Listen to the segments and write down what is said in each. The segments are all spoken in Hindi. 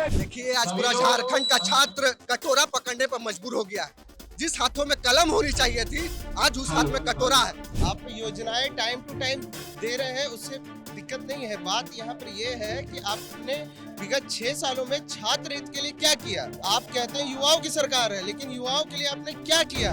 देखिए आज पूरा झारखंड का छात्र कटोरा पकड़ने पर मजबूर हो गया है। जिस हाथों में कलम होनी चाहिए थी, आज उस हाथ में कटोरा है। आप योजनाएं टाइम टू टाइम दे रहे हैं, उससे दिक्कत नहीं है। बात यहाँ पर ये है कि आपने विगत 6 सालों में छात्र हित के लिए क्या किया। आप कहते हैं युवाओं की सरकार है, लेकिन युवाओं के लिए आपने क्या किया?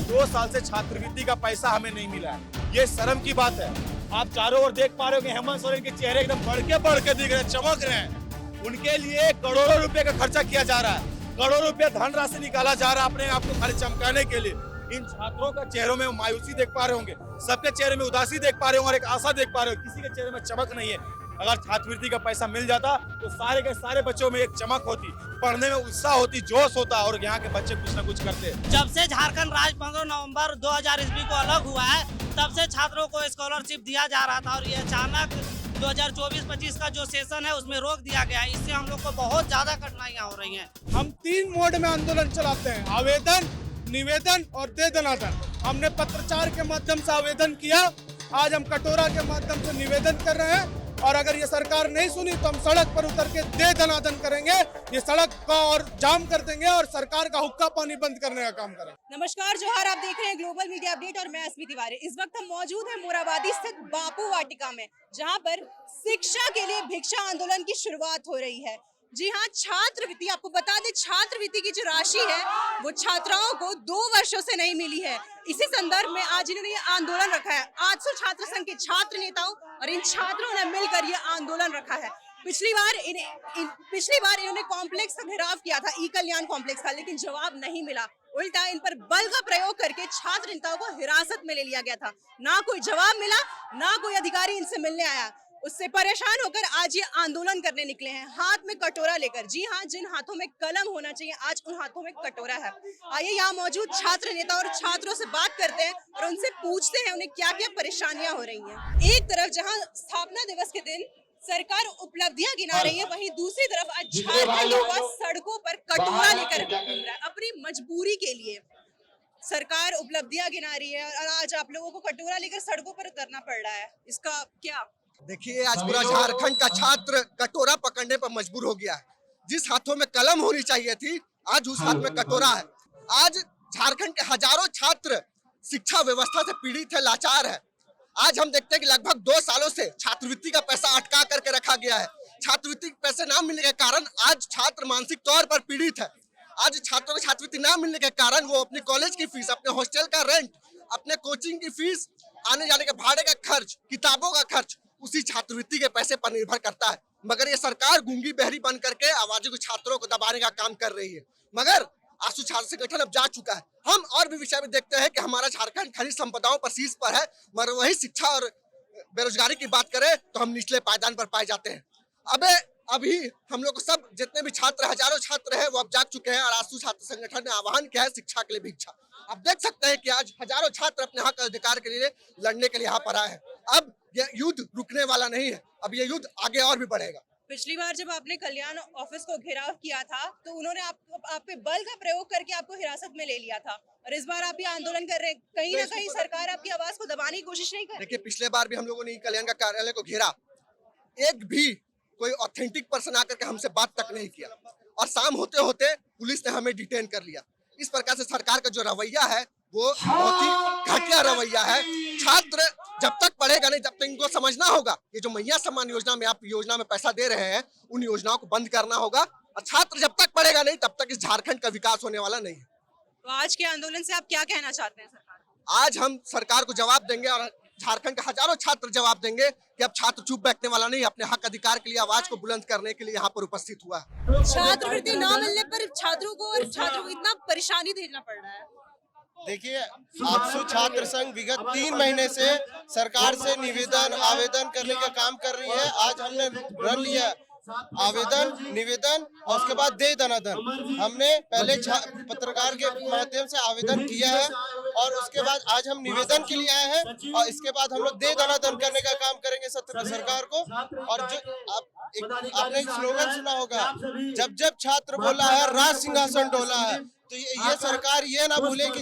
2 साल से छात्रवृत्ति का पैसा हमें नहीं मिला है, ये शर्म की बात है। आप चारों ओर देख पा रहे हो कि हेमंत सोरेन के चेहरे एकदम बढ़ के दिख रहे हैं, चमक रहे हैं। उनके लिए करोड़ों रुपए का खर्चा किया जा रहा है, करोड़ों रुपए धनराशि निकाला जा रहा है अपने आप को खाली चमकाने के लिए। इन छात्रों का चेहरों में मायूसी देख पा रहे होंगे, सबके चेहरे में उदासी देख पा रहे होंगे और एक आशा देख पा रहे हो, किसी के चेहरे में चमक नहीं है। अगर छात्रवृत्ति का पैसा मिल जाता तो सारे के सारे बच्चों में एक चमक होती, पढ़ने में उत्साह होती, जोश होता और यहाँ के बच्चे कुछ न कुछ करते। जब से झारखंड राज्य 15 नवंबर 2000 ईस्वी को अलग हुआ है, तब से छात्रों को स्कॉलरशिप दिया जा रहा था और ये अचानक 2024-25 का जो सेशन है उसमें रोक दिया गया है। इससे हम लोग को बहुत ज्यादा कठिनाइयाँ हो रही हैं। हम 3 मोड में आंदोलन चलाते हैं, आवेदन, निवेदन और दे दनादन। हमने पत्रचार के माध्यम से आवेदन किया, आज हम कटोरा के माध्यम से निवेदन कर रहे हैं और अगर ये सरकार नहीं सुनी तो हम सड़क पर उतर के दे दनादन करेंगे। ये सड़क का और जाम कर देंगे और सरकार का हुक्का पानी बंद करने का काम करेंगे। नमस्कार जोहार, आप देख रहे हैं ग्लोबल मीडिया अपडेट और मैं अस्मी तिवारी। इस वक्त हम मौजूद हैं मोराबादी स्थित बापू वाटिका में, जहां पर शिक्षा के लिए भिक्षा आंदोलन की शुरुआत हो रही है। जी हाँ, छात्रवृत्ति, आपको बता दें छात्रवृत्ति की जो राशि है वो छात्राओं को 2 वर्षों से नहीं मिली है। इसी संदर्भ में आज इन्होंने ये आंदोलन रखा है। 800 छात्र संघ के छात्र नेताओं और इन छात्रों ने मिलकर ये आंदोलन रखा है। पिछली बार इन्होंने कॉम्प्लेक्स का घेराव किया था, ई कल्याण कॉम्प्लेक्स का, लेकिन जवाब नहीं मिला। उल्टा इन पर बल का प्रयोग करके छात्र नेताओं को हिरासत में ले लिया गया था। ना कोई जवाब मिला, ना कोई अधिकारी इनसे मिलने आया। उससे परेशान होकर आज ये आंदोलन करने निकले हैं, हाथ में कटोरा लेकर। जी हाँ, जिन हाथों में कलम होना चाहिए आज उन हाथों में कटोरा है। आइए यहाँ मौजूद छात्र नेता और छात्रों से बात करते हैं और उनसे पूछते हैं उन्हें क्या क्या परेशानियां हो रही हैं। एक तरफ जहाँ स्थापना दिवस के दिन सरकार उपलब्धियां गिना रही है, वहीं दूसरी तरफ आज झारखंड युवा सड़कों पर कटोरा लेकर घूम रहा है अपनी मजबूरी के लिए। सरकार उपलब्धियां गिना रही है और आज आप लोगों को कटोरा लेकर सड़कों पर उतरना पड़ रहा है, इसका क्या? देखिए आज पूरा झारखंड का छात्र कटोरा पकड़ने पर मजबूर हो गया है। जिस हाथों में कलम होनी चाहिए थी, आज उस हाथ में कटोरा है। आज झारखंड के हजारों छात्र शिक्षा व्यवस्था से पीड़ित है, लाचार है। आज हम देखते हैं कि लगभग 2 सालों से छात्रवृत्ति का पैसा अटका करके रखा गया है। छात्रवृत्ति के पैसे न मिलने के कारण आज छात्र मानसिक तौर पर पीड़ित है। आज छात्रों को छात्रवृत्ति न मिलने के कारण वो अपनी कॉलेज की फीस, अपने हॉस्टल का रेंट, अपने कोचिंग की फीस, आने जाने के भाड़े का खर्च, किताबों का खर्च उसी छात्रवृत्ति के पैसे पर निर्भर करता है। मगर ये सरकार गूंगी बहरी बन करके आवाजों को छात्रों को दबाने का काम कर रही है। मगर आंसू छात्र संगठन अब जा चुका है। हम और भी विषय में देखते हैं कि हमारा झारखंड खनिज संपदाओं पर शीर्ष पर है, मगर वही शिक्षा और बेरोजगारी की बात करें तो हम निचले पायदान पर पाए जाते हैं। अभी हम लोग सब जितने भी छात्र, हजारों छात्र हैं, वो अब जाग चुके हैं और आंसू छात्र संगठन ने आह्वान किया है शिक्षा के लिए भिक्षा। आप देख सकते हैं कि आज हजारों छात्र अपने हक अधिकार के लिए लड़ने के लिए यहाँ पर आए हैं। अब ये युद्ध रुकने वाला नहीं है, अब ये युद्ध आगे और भी बढ़ेगा। पिछली बार जब आपने कल्याण ऑफिस को घेराव किया था तो उन्होंने आप पे बल का प्रयोग करके आपको हिरासत में ले लिया था और इस बार आप ये आंदोलन कर रहे हैं। कहीं ना कहीं सरकार आपकी आवाज को दबाने की कोशिश नहीं कर रही? देखिए पिछले बार भी हम लोगों ने कल्याण का कार्यालय को घेरा, एक भी कोई ऑथेंटिक पर्सन आकर के हमसे बात तक नहीं किया और शाम होते होते पुलिस ने हमें डिटेन कर लिया। इस प्रकार से सरकार का जो रवैया है वो बहुत ही घटिया रवैया है। छात्र जब तक पढ़ेगा नहीं, जब तक इनको समझना होगा ये जो मैया सम्मान योजना में आप योजना में पैसा दे रहे हैं, उन योजनाओं को बंद करना होगा। और छात्र जब तक पढ़ेगा नहीं तब तक इस झारखंड का विकास होने वाला नहीं है। तो आज के आंदोलन से आप क्या कहना चाहते हैं सरकार? आज हम सरकार को जवाब देंगे और झारखंड के हजारों छात्र जवाब देंगे कि अब छात्र चुप बैठने वाला नहीं, अपने हक अधिकार के लिए आवाज को बुलंद करने के लिए यहाँ पर उपस्थित हुआ है। छात्रवृत्ति न मिलने पर छात्रों को इतना परेशानी झेलना पड़ रहा है। देखिए, आंसू छात्र संघ विगत 3 महीने से सरकार से आवेदन करने का काम कर रही है। आज हमने रन लिया आवेदन, निवेदन और उसके बाद दे दनादन। हमने पहले पत्रकार के माध्यम से आवेदन किया है और उसके बाद आज हम निवेदन के लिए आए हैं और इसके बाद हम लोग दे दनादन करने का काम करेंगे सरकार को। और जो आपने स्लोगन सुना होगा, जब जब छात्र बोला है राज सिंहासन डोला है, तो ये सरकार ये ना भूले कि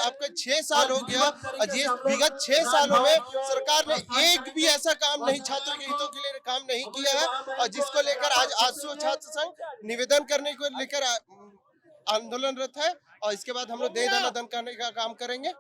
आपका 6 साल हो गया और ये विगत 6 सालों में सरकार ने एक भी ऐसा काम नहीं, छात्रों के हितों के लिए काम नहीं किया है। और जिसको लेकर आज आसू छात्र संघ निवेदन करने को लेकर आंदोलनरत है और इसके बाद हम लोग दे दनादन करने का काम करेंगे।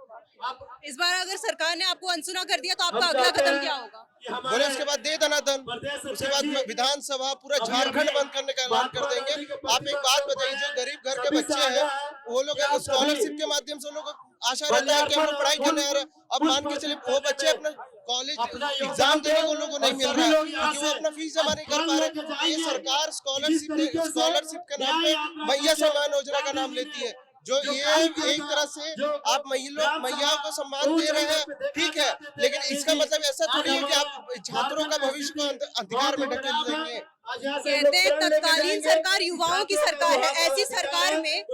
इस बार अगर सरकार ने आपको अनसुना कर दिया तो आपका अगला कदम क्या होगा? बोले उसके बाद दे दनादन, उसके बाद विधानसभा पूरा झारखंड बंद करने का ऐलान कर देंगे। आप एक बात बताइए, जो गरीब घर के बच्चे हैं वो लोग स्कॉलरशिप के माध्यम से लोग आशा रहता है कि हम लोग पढ़ाई करने आ रहे हैं। अब मान के चले वो बच्चे अपना कॉलेज एग्जाम देने को लोगों को नहीं मिल रहा है क्योंकि वो अपना फीस जमा नहीं कर पा रहे। ये सरकार स्कॉलरशिप के नाम पे मैया सम्मान योजना का नाम लेती है, जो ये एक तरह से आप मैयाओं को सम्मान दे रहे हैं, ठीक है, लेकिन इसका मतलब ऐसा थोड़ी है कि आप छात्रों का भविष्य को अंधकार में ढकेल देंगे। कहते हैं तत्कालीन सरकार युवाओं की सरकार है, ऐसी सरकार में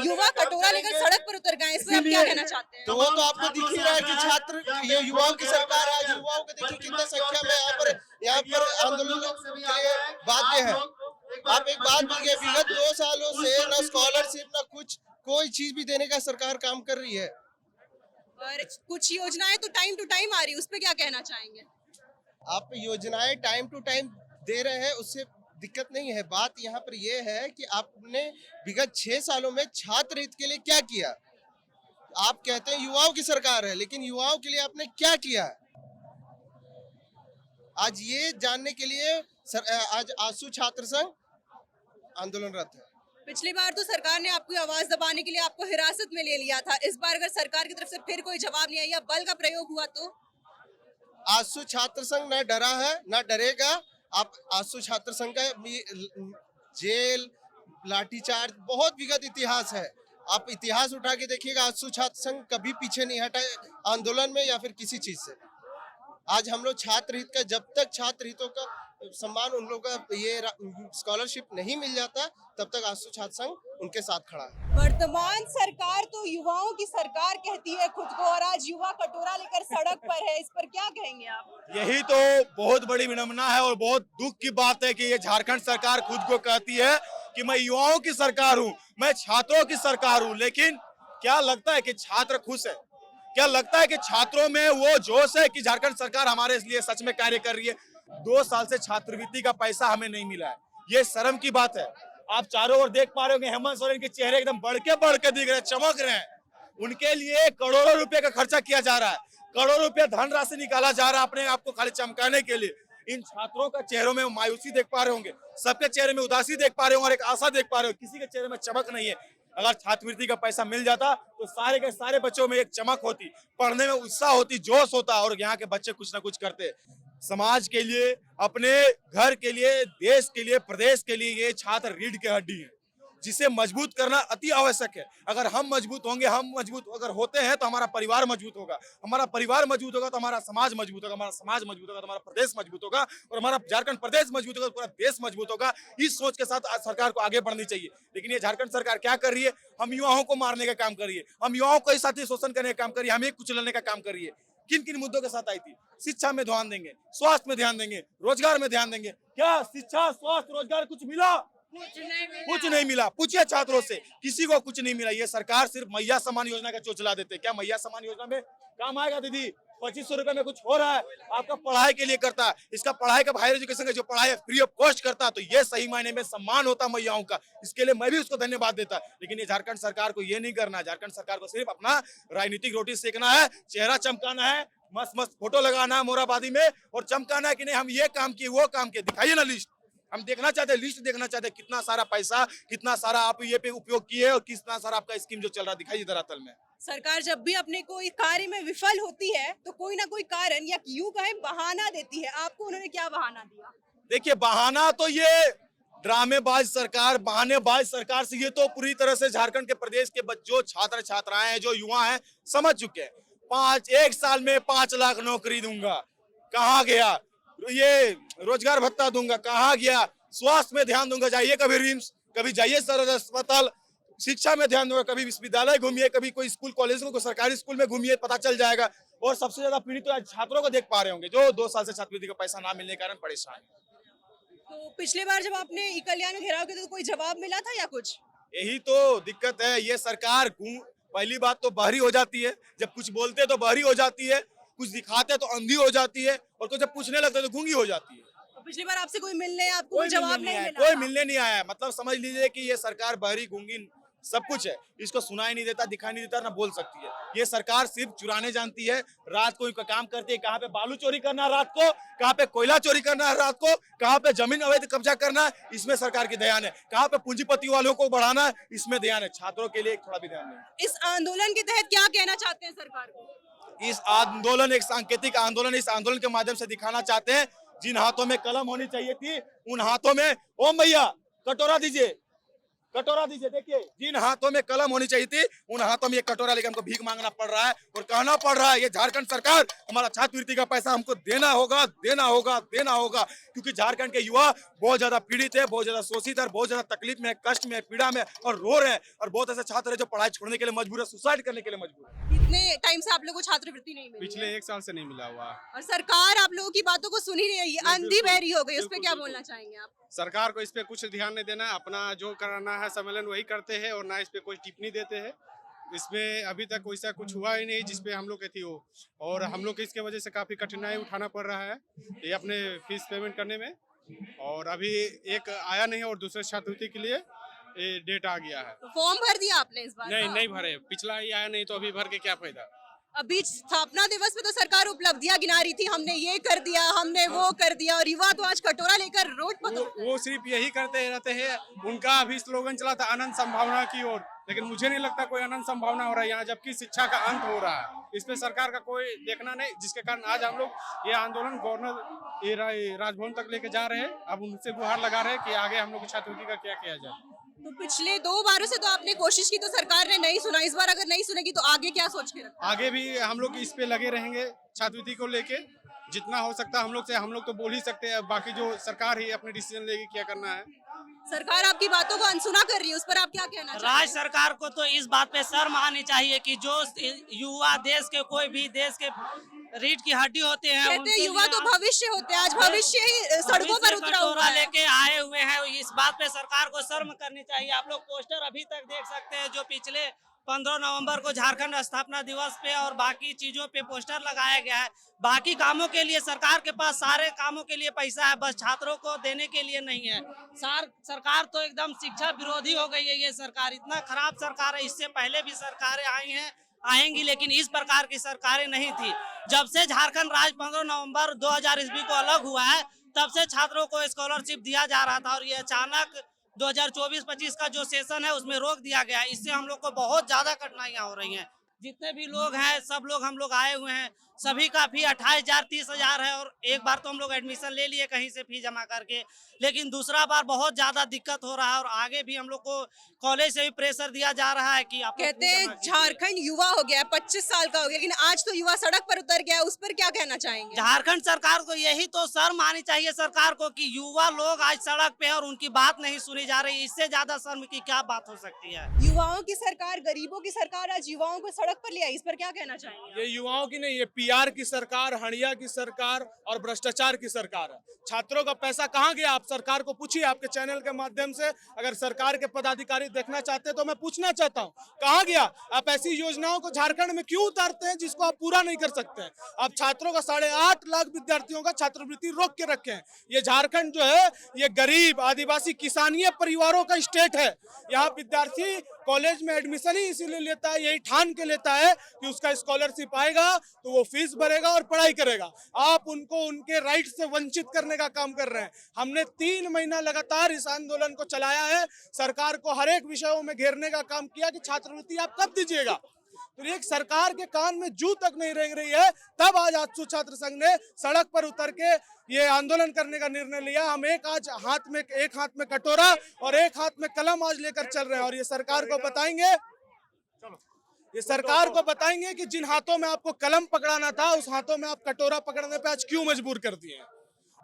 युवा कटोरा लेकर सड़क पर उतर गए, इसमें आप क्या कहना चाहते हैं? तो वो तो आपको दिख ही रहा है कि छात्र ये युवाओं की सरकार है। युवाओं को देखिए कितने संख्या में यहाँ पर आंदोलन के लिए बाध्य है। आप एक बात बोलिए, विगत 2 सालों से न स्कॉलरशिप न कुछ कोई चीज भी देने का सरकार काम कर रही है। और कुछ योजनाएं तो टाइम टू टाइम आ रही है, उस पर क्या कहना चाहेंगे? आप योजनाएं टाइम टू टाइम दे रहे हैं, उससे दिक्कत नहीं है। बात यहाँ पर यह है कि आपने विगत 6 सालों में छात्र हित के लिए क्या किया। आप कहते हैं युवाओं की सरकार है, लेकिन युवाओं के लिए आपने क्या किया? आज ये जानने के लिए आज आसू छात्र संघ आंदोलनरत है। पिछली बार तो सरकार ने आपकी आवाज दबाने के लिए आपको हिरासत में ले लिया था, इस बार अगर सरकार की तरफ से फिर कोई जवाब नहीं आया, बल का प्रयोग हुआ तो? आसू छात्र संघ न डरा है न डरेगा। आप आसू छात्र संघ का जेल लाठीचार्ज बहुत विगत इतिहास है। आप इतिहास उठा के देखिएगा, आसू छात्र संघ कभी पीछे नहीं हटा आंदोलन में या फिर किसी चीज से। आज हम लोग छात्र हित का, जब तक छात्र हितों का सम्मान उन लोगों का ये स्कॉलरशिप नहीं मिल जाता तब तक आसू छात्र संघ उनके साथ खड़ा है। वर्तमान सरकार तो युवाओं की सरकार कहती है खुद को, और आज युवा कटोरा लेकर सड़क पर है, इस पर क्या कहेंगे आप? यही तो बहुत बड़ी विडंबना है और बहुत दुख की बात है कि ये झारखंड सरकार खुद को कहती है कि मैं युवाओं की सरकार हूँ, मैं छात्रों की सरकार हूँ। लेकिन क्या लगता है कि छात्र खुश है? क्या लगता है कि छात्रों में वो जोश है कि झारखंड सरकार हमारे लिए सच में कार्य कर रही है? 2 साल से छात्रवृत्ति का पैसा हमें नहीं मिला है, ये शर्म की बात है। आप चारों ओर देख पा रहे होंगे, हेमंत सोरेन के चेहरे एकदम बढ़ के दिख रहे हैं, चमक रहे हैं। उनके लिए करोड़ों रुपए का खर्चा किया जा रहा है, करोड़ों रुपए धनराशि निकाला जा रहा है अपने आप को खाली चमकाने के लिए। इन छात्रों का चेहरों में मायूसी देख पा रहे होंगे, सबके चेहरे में उदासी देख पा रहे होंगे और एक आशा देख पा रहे हो, किसी के चेहरे में चमक नहीं है। अगर छात्रवृत्ति का पैसा मिल जाता तो सारे के सारे बच्चों में एक चमक होती, पढ़ने में उत्साह होती, जोश होता और यहाँ के बच्चे कुछ ना कुछ करते। समाज के लिए, अपने घर के लिए, देश के लिए, प्रदेश के लिए ये छात्र रीढ़ की हड्डी है, जिसे मजबूत करना अति आवश्यक है। अगर हम मजबूत होंगे, हम मजबूत अगर होते हैं तो हमारा परिवार मजबूत होगा, हमारा परिवार मजबूत होगा तो हमारा समाज मजबूत होगा, हमारा समाज मजबूत होगा तो हमारा प्रदेश मजबूत होगा और हमारा झारखंड प्रदेश मजबूत होगा तो पूरा देश मजबूत होगा। इस सोच के साथ आज सरकार को आगे बढ़नी चाहिए। लेकिन ये झारखंड सरकार क्या कर रही है? हम युवाओं को मारने का काम कर रही है, हम युवाओं को साथ ही शोषण करने का काम कर रही है, हमें कुचलने का काम कर रही है। किन किन मुद्दों के साथ आई थी? शिक्षा में ध्यान देंगे, स्वास्थ्य में ध्यान देंगे, रोजगार में ध्यान देंगे। क्या शिक्षा, स्वास्थ्य, रोजगार कुछ मिला? कुछ नहीं मिला। पूछिए छात्रों से, किसी को कुछ नहीं मिला। ये सरकार सिर्फ मैया सम्मान योजना का चोचला देते हैं। क्या मैया सम्मान योजना में काम आएगा? दीदी 2500 रुपए में कुछ हो रहा है? आपका पढ़ाई के लिए करता है, इसका पढ़ाई का हायर एजुकेशन का जो पढ़ाई है फ्री ऑफ कॉस्ट करता, तो ये सही मायने में सम्मान होता मैयाओं का। इसके लिए मैं भी उसको धन्यवाद देता। लेकिन ये झारखंड सरकार को ये नहीं करना है। झारखंड सरकार को सिर्फ अपना राजनीतिक रोटी सेकना है, चेहरा चमकाना है, मस्त मस्त फोटो लगाना है मोराबादी में और चमकाना है कि नहीं हम ये काम किए, वो काम किए। दिखाइए ना लिस्ट, हम देखना चाहते हैं, लिस्ट देखना चाहते हैं, कितना सारा पैसा, कितना सारा आप ये पे उपयोग किए और कितना सारा आपका स्कीम जो चल रहा है, दिखाइए धरातल में। सरकार जब भी अपने कोई कार्य में विफल होती है तो कोई ना कोई कारण या यूं कहे बहाना देती है। आपको उन्होंने क्या बहाना दिया? देखिए, बहाना तो ये ड्रामेबाज सरकार, बहानेबाज सरकार से ये तो पूरी तरह से झारखंड के प्रदेश के बच्चों, छात्र छात्राएं हैं, जो युवा हैं, समझ चुके हैं। 1 साल में 5 लाख नौकरी दूंगा, कहाँ गया? ये रोजगार भत्ता दूंगा, कहाँ गया? स्वास्थ्य में ध्यान दूंगा, जाइए कभी रिम्स, कभी जाइए सदर अस्पताल। शिक्षा में ध्यान दूंगा, कभी विश्वविद्यालय घूमिए, कभी कोई स्कूल कॉलेज में, कोई सरकारी स्कूल में घूमिए, पता चल जाएगा। और सबसे ज्यादा पीड़ित तो आज छात्रों को देख पा रहे होंगे, जो 2 साल से छात्रवृत्ति का पैसा ना मिलने के कारण परेशान है। तो पिछले बार जब आपने ई कल्याण में घेराव किया तो कोई जवाब मिला था या कुछ? यही तो दिक्कत है। ये सरकार पहली बात तो बहरी हो जाती है, जब कुछ बोलते तो बहरी हो जाती है, कुछ दिखाते तो अंधी हो जाती है, और कुछ जब पूछने लगते तो गूंगी हो जाती है। तो पिछली बार आपसे कोई मिलने आपको कोई जवाब नहीं मिला कोई था। मिलने नहीं आया। मतलब समझ लीजिए कि ये सरकार बहरी गूंगी सब कुछ है, इसको सुनाई नहीं देता, दिखाई नहीं देता, ना बोल सकती है। ये सरकार सिर्फ चुराने जानती है। रात को काम करती है, कहाँ पे बालू चोरी करना है रात को, कहाँ पे कोयला चोरी करना है रात को, कहाँ पे जमीन अवैध कब्जा करना है, इसमें सरकार की ध्यान है। कहाँ पे पूंजीपति वालों को बढ़ाना है, इसमें ध्यान है। छात्रों के लिए थोड़ा भी ध्यान नहीं। इस आंदोलन के तहत क्या कहना चाहते हैं सरकार को? इस आंदोलन एक सांकेतिक आंदोलन, इस आंदोलन के माध्यम से दिखाना चाहते हैं, जिन हाथों में कलम होनी चाहिए थी उन हाथों में, ओम भैया कटोरा दीजिए, कटोरा दीजिए। देखिए, जिन हाथों में कलम होनी चाहिए थी उन हाथों में ये कटोरा लेकर हमको भीख मांगना पड़ रहा है और कहना पड़ रहा है ये झारखंड सरकार हमारा छात्रवृत्ति का पैसा हमको देना होगा, देना होगा, देना होगा। क्योंकि झारखंड के युवा बहुत ज्यादा पीड़ित है, बहुत ज्यादा शोषित है, बहुत ज्यादा तकलीफ में, कष्ट में, पीड़ा में और रो रहे हैं। और बहुत ऐसे छात्र है जो पढ़ाई छोड़ने के लिए मजबूर है, सुसाइड करने के लिए मजबूर है। कितने टाइम से आप लोगों को छात्रवृत्ति नहीं मिली? पिछले 1 साल से नहीं मिला हुआ। और सरकार आप लोगों की बातों को सुन ही नहीं रही है, अंधी बहरी हो गई। उस पर क्या बिल्कुल। बोलना चाहेंगे आप? सरकार को इस पे कुछ ध्यान नहीं देना, अपना जो कराना है सम्मेलन वही करते हैं और ना इस पे कोई टिप्पणी देते हैं। इसमें अभी तक वैसा कुछ हुआ ही नहीं जिसपे हम लोग थी हो, और हम लोग इसके वजह से काफी कठिनाई उठाना पड़ रहा है ये अपने फीस पेमेंट करने में। और अभी एक आया नहीं और दूसरे छात्रवृत्ति के लिए ये डेट आ गया है। तो फॉर्म भर दिया आपने इस बार? नहीं भरे, पिछला ही आया नहीं तो अभी भर के क्या फायदा। अभी स्थापना दिवस पे तो सरकार उपलब्धियां गिना रही थी, हमने ये कर दिया, हमने वो कर दिया, और युवा तो आज कटोरा लेकर रोड पर वो सिर्फ यही करते रहते हैं। उनका अभी स्लोगन चला था आनंद संभावना की ओर, लेकिन मुझे नहीं लगता कोई आनंद संभावना हो रहा है यहाँ, जबकि शिक्षा का अंत हो रहा है। इस पे सरकार का कोई देखना नहीं, जिसके कारण आज हम लोग ये आंदोलन गवर्नर राजभवन तक लेके जा रहे हैं। अब उनसे गुहार लगा रहे हैं कि आगे हम लोग की छात्रवृत्ति का क्या किया जाए। तो पिछले 2 बारों से तो आपने कोशिश की, तो सरकार ने नहीं सुना। इस बार अगर नहीं सुनेगी तो आगे क्या सोच के रखा? आगे भी हम लोग इस पे लगे रहेंगे छात्रवृत्ति को लेके, जितना हो सकता है हम लोग से। हम लोग तो बोल ही सकते हैं, बाकी जो सरकार ही अपने डिसीजन लेगी क्या करना है। सरकार आपकी बातों को अनसुना कर रही है, उस पर आप क्या कहना चाहते हैं? राज्य सरकार को तो इस बात पे शर्म आनी चाहिए कि जो युवा देश के, कोई भी देश के रीढ़ की हड्डी होते हैं, कहते हैं युवा तो भविष्य होते हैं, आज भविष्य ही सड़कों पर उतरा हुआ है। लेके आए हुए हैं। इस बात पे सरकार को शर्म करनी चाहिए। आप लोग पोस्टर अभी तक देख सकते हैं जो पिछले 15 नवंबर को झारखंड स्थापना दिवस पे और बाकी चीजों पे पोस्टर लगाया गया है। बाकी कामों के लिए सरकार के पास सारे कामों के लिए पैसा है, बस छात्रों को देने के लिए नहीं है। सरकार तो एकदम शिक्षा विरोधी हो गई है। ये सरकार इतना खराब सरकार है। इससे पहले भी सरकारें आई हैं, आएंगी, लेकिन इस प्रकार की सरकारें नहीं थी। जब से झारखंड राज्य 15 नवंबर 2000 ईस्वी को अलग हुआ है, तब से छात्रों को स्कॉलरशिप दिया जा रहा था, और ये अचानक 2024-25 का जो सेशन है उसमें रोक दिया गया। इससे हम लोग को बहुत ज्यादा कठिनाइयां हो रही हैं। जितने भी लोग हैं सब लोग हम लोग आए हुए हैं, सभी का फी 28,000 30,000 है। और एक बार तो हम लोग एडमिशन ले लिए कहीं से फी जमा करके, लेकिन दूसरा बार बहुत ज्यादा दिक्कत हो रहा है। और आगे भी हम लोग को कॉलेज से भी प्रेशर दिया जा रहा है कि आप कहते हैं झारखंड युवा हो गया है, 25 साल का हो गया, लेकिन आज तो युवा सड़क पर उतर गया है। उस पर क्या कहना चाहेंगे? झारखंड सरकार को यही तो शर्म आनी चाहिए सरकार को कि युवा लोग आज सड़क पे और उनकी बात नहीं सुनी जा रही। इससे ज्यादा शर्म की क्या बात हो सकती है? युवाओं की सरकार, गरीबों की सरकार आज युवाओं को सड़क पर ले आई, इस पर क्या कहना चाहेंगे? ये युवाओं की नहीं, ये पीआर की सरकार, हड़िया की सरकार और भ्रष्टाचार की सरकार है। छात्रों का पैसा कहाँ गया? आप सरकार को पूछिए, आपके चैनल के माध्यम से। अगर सरकार के पदाधिकारी देखना चाहते हैं तो मैं पूछना चाहता हूँ, कहाँ गया? आप ऐसी योजनाओं को झारखंड में क्यों उतारते हैं जिसको आप पूरा नहीं कर सकते हैं? आप छात्रों का 8.5 लाख विद्यार्थियों का छात्रवृत्ति रोक के रखे हैं। ये झारखंड जो है ये गरीब, आदिवासी, किसानीय परिवारों का स्टेट है। यहाँ विद्यार्थी कॉलेज में एडमिशन ही इसीलिए लेता है, यही ठान के लेता है कि उसका स्कॉलरशिप आएगा तो वो फीस भरेगा और पढ़ाई करेगा। आप उनको उनके राइट से वंचित करने का काम कर रहे हैं। हमने 3 महीना लगातार इस आंदोलन को चलाया है, सरकार को हर एक विषयों में घेरने का काम किया कि छात्रवृत्ति आप कब दीजिएगा। तो एक सरकार के कान में जू तक नहीं रेंग रही है, तब आज आजसू छात्र संघ ने सड़क पर उतर के ये आंदोलन करने का निर्णय लिया। हम एक हाथ में कटोरा और एक हाथ में कलम आज लेकर चल रहे हैं, और ये सरकार को बताएंगे कि जिन हाथों में आपको कलम पकड़ाना था उस हाथों में आप कटोरा पकड़ने पे आज क्यों मजबूर कर दिए।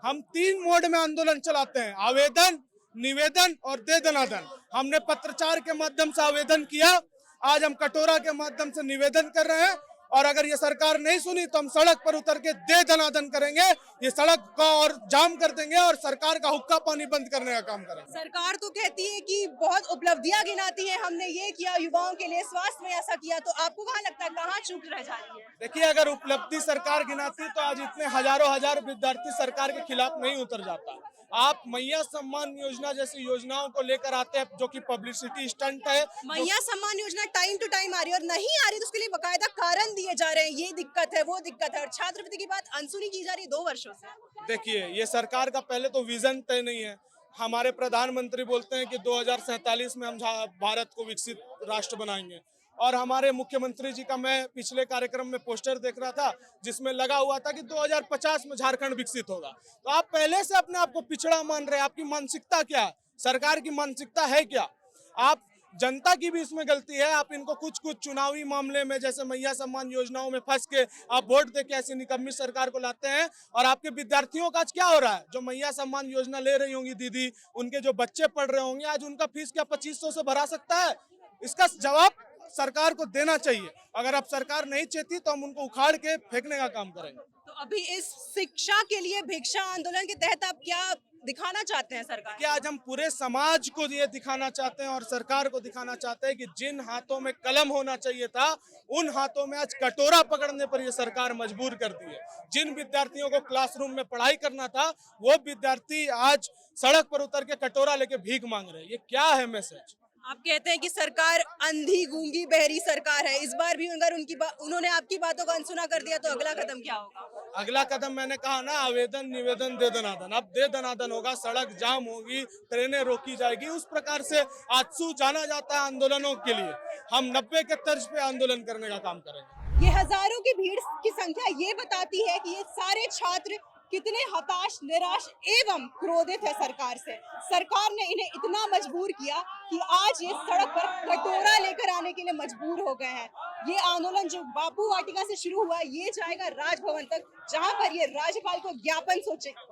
हम 3 मोड में आंदोलन चलाते हैं, आवेदन, निवेदन और दे दनादन। हमने पत्राचार के माध्यम से आवेदन किया, आज हम कटोरा के माध्यम से निवेदन कर रहे हैं, और अगर ये सरकार नहीं सुनी तो हम सड़क पर उतर के दे दनादन करेंगे, ये सड़क का और जाम कर देंगे और सरकार का हुक्का पानी बंद करने का काम करेंगे। सरकार तो कहती है कि बहुत उपलब्धियां गिनाती है, हमने ये किया, युवाओं के लिए स्वास्थ्य में ऐसा किया, तो आपको कहाँ लगता है कहाँ चूक रह जा रही है? देखिए, अगर उपलब्धि सरकार गिनाती तो आज इतने हजारों हजार विद्यार्थी सरकार के खिलाफ नहीं उतर जाता। आप मैया सम्मान योजना जैसी योजनाओं को लेकर आते हैं जो कि पब्लिसिटी स्टंट है। मैया Samman Yojana time to time आ रही है और नहीं आ रही तो उसके लिए बकायदा कारण दिए जा रहे हैं, ये दिक्कत है वो दिक्कत है, और छात्रवृत्ति की बात अनसुनी की जा रही है 2 वर्षों से। देखिए, ये सरकार का पहले तो विजन तय नहीं है। हमारे प्रधानमंत्री बोलते हैं कि 2047 में हम भारत को विकसित राष्ट्र बनाएंगे, और हमारे मुख्यमंत्री जी का मैं पिछले कार्यक्रम में पोस्टर देख रहा था जिसमें लगा हुआ था कि 2050 में झारखंड विकसित होगा। तो आप पहले से अपने आप को पिछड़ा मान रहे हैं। आपकी मानसिकता क्या है? सरकार की मानसिकता है क्या? आप जनता की भी इसमें गलती है। आप इनको कुछ चुनावी मामले में जैसे मैया सम्मान योजनाओं में फंस के आप वोट दे के ऐसी निकम्मी सरकार को लाते हैं। और आपके विद्यार्थियों का आज क्या हो रहा है? जो मैया सम्मान योजना ले रही होंगी दीदी, उनके जो बच्चे पढ़ रहे होंगे, आज उनका फीस क्या 2500 से भरा सकता है? इसका जवाब सरकार को देना चाहिए। अगर अब सरकार नहीं चाहती तो हम उनको उखाड़ के फेंकने का काम करेंगे। तो अभी इस शिक्षा के लिए भिक्षा आंदोलन के तहत आप क्या दिखाना चाहते हैं सरकार? कि आज हम पूरे समाज को ये दिखाना चाहते हैं और सरकार को दिखाना चाहते हैं कि जिन हाथों में कलम होना चाहिए था, उन हाथों में आज कटोरा पकड़ने पर ये सरकार मजबूर करती है। जिन विद्यार्थियों को क्लासरूम में पढ़ाई करना था, वो विद्यार्थी आज सड़क पर उतर के कटोरा लेके भीख मांग रहे हैं। ये क्या है मैसेज? आप कहते हैं कि सरकार अंधी गूंगी बहरी सरकार है। इस बार भी अगर उन्होंने आपकी बातों को अनसुना कर दिया तो अगला कदम क्या होगा? अगला कदम मैंने कहा ना, आवेदन निवेदन दे दनादन। अब दे दनादन होगा, सड़क जाम होगी, ट्रेनें रोकी जाएगी। उस प्रकार से आजसू जाना जाता है आंदोलनों के लिए। हम 90 के तर्ज पे आंदोलन करने का काम करेंगे। ये हजारों की भीड़ की संख्या ये बताती है कि ये सारे छात्र कितने हताश, निराश एवं क्रोधित है सरकार से। सरकार ने इन्हें इतना मजबूर किया कि आज ये सड़क पर कटोरा लेकर आने के लिए मजबूर हो गए हैं। ये आंदोलन जो बापू वाटिका से शुरू हुआ, ये जाएगा राजभवन तक, जहां पर ये राज्यपाल को ज्ञापन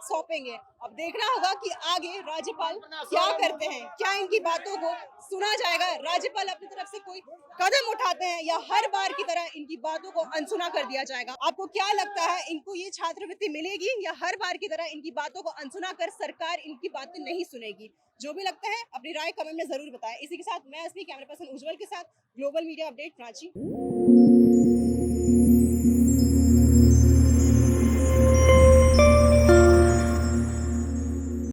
सौंपेंगे। अब देखना होगा कि आगे राज्यपाल क्या करते हैं, क्या इनकी बातों को सुना जाएगा, राज्यपाल अपनी तरफ से कोई कदम उठाते हैं, या हर बार की तरह इनकी बातों को अनसुना कर दिया जाएगा। आपको क्या लगता है, इनको ये छात्रवृत्ति मिलेगी या हर बार की तरह इनकी बातों को अनसुना कर सरकार इनकी बातें नहीं सुनेगी? जो भी लगता है अपनी राय कमेंट में जरूर बताएं। इसी के साथ मैं असली कैमरा पर्सन उज्जवल के साथ ग्लोबल मीडिया अपडेट रांची।